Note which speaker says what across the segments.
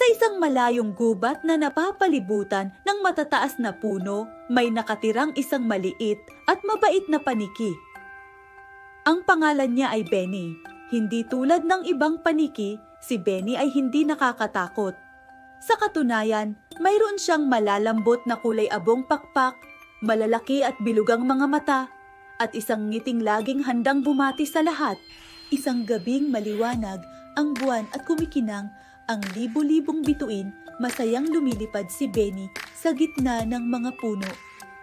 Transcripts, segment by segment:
Speaker 1: Sa isang malayong gubat na napapalibutan ng matataas na puno, may nakatirang isang maliit at mabait na paniki. Ang pangalan niya ay Benny. Hindi tulad ng ibang paniki, si Benny ay hindi nakakatakot. Sa katunayan, mayroon siyang malalambot na kulay abong pakpak, malalaki at bilugang mga mata, at isang ngiting laging handang bumati sa lahat. Isang gabing maliwanag ang buwan at kumikinang ang libu-libong bituin, masayang lumilipad si Benny sa gitna ng mga puno.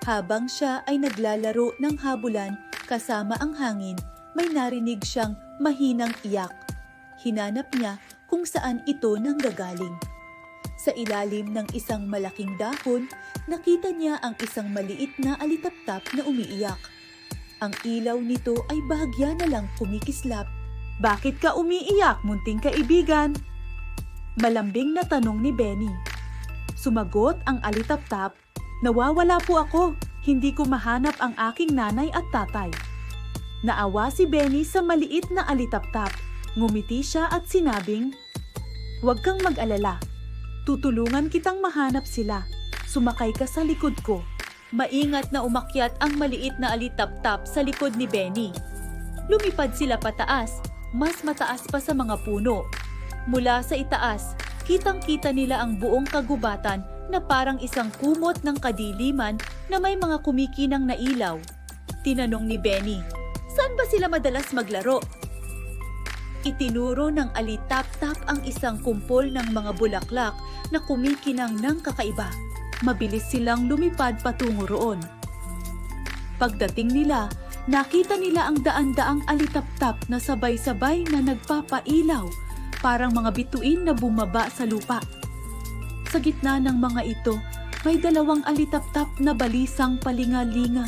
Speaker 1: Habang siya ay naglalaro ng habulan kasama ang hangin, may narinig siyang mahinang iyak. Hinanap niya kung saan ito nanggagaling. Sa ilalim ng isang malaking dahon, nakita niya ang isang maliit na alitaptap na umiiyak. Ang ilaw nito ay bahagya na lang kumikislap. "Bakit ka umiiyak, munting kaibigan?" Malambing na tanong ni Benny. Sumagot ang alitaptap, "Nawawala po ako. Hindi ko mahanap ang aking nanay at tatay." Naawa si Benny sa maliit na alitaptap. Ngumiti siya at sinabing, "Huwag kang mag-alala. Tutulungan kitang mahanap sila. Sumakay ka sa likod ko." Maingat na umakyat ang maliit na alitaptap sa likod ni Benny. Lumipad sila pataas, mas mataas pa sa mga puno. Mula sa itaas, kitang-kita nila ang buong kagubatan na parang isang kumot ng kadiliman na may mga kumikinang na ilaw. Tinanong ni Benny, "Saan ba sila madalas maglaro?" Itinuro ng alitaptap ang isang kumpol ng mga bulaklak na kumikinang ng kakaiba. Mabilis silang lumipad patungo roon. Pagdating nila, nakita nila ang daan-daang alitaptap na sabay-sabay na nagpapailaw, parang mga bituin na bumaba sa lupa. Sa gitna ng mga ito, may dalawang alitaptap na balisang palingalinga.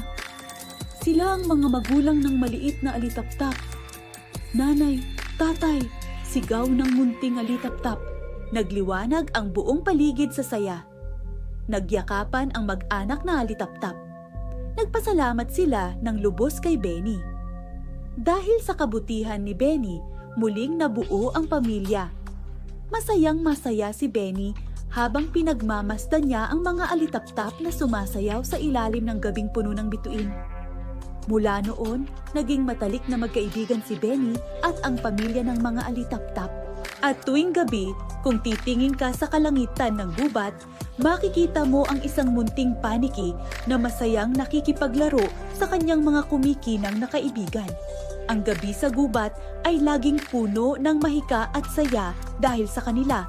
Speaker 1: Sila ang mga magulang ng maliit na alitaptap. "Nanay, tatay," sigaw ng munting alitaptap. Nagliwanag ang buong paligid sa saya. Nagyakapan ang mag-anak na alitaptap. Nagpasalamat sila ng lubos kay Benny. Dahil sa kabutihan ni Benny, muling nabuo ang pamilya. Masayang-masaya si Benny habang pinagmamasdan niya ang mga alitaptap na sumasayaw sa ilalim ng gabing puno ng bituin. Mula noon, naging matalik na magkaibigan si Benny at ang pamilya ng mga alitaptap. At tuwing gabi, kung titingin ka sa kalangitan ng gubat, makikita mo ang isang munting paniki na masayang nakikipaglaro sa kanyang mga kumikinang na kaibigan. Ang gabi sa gubat ay laging puno ng mahika at saya dahil sa kanila.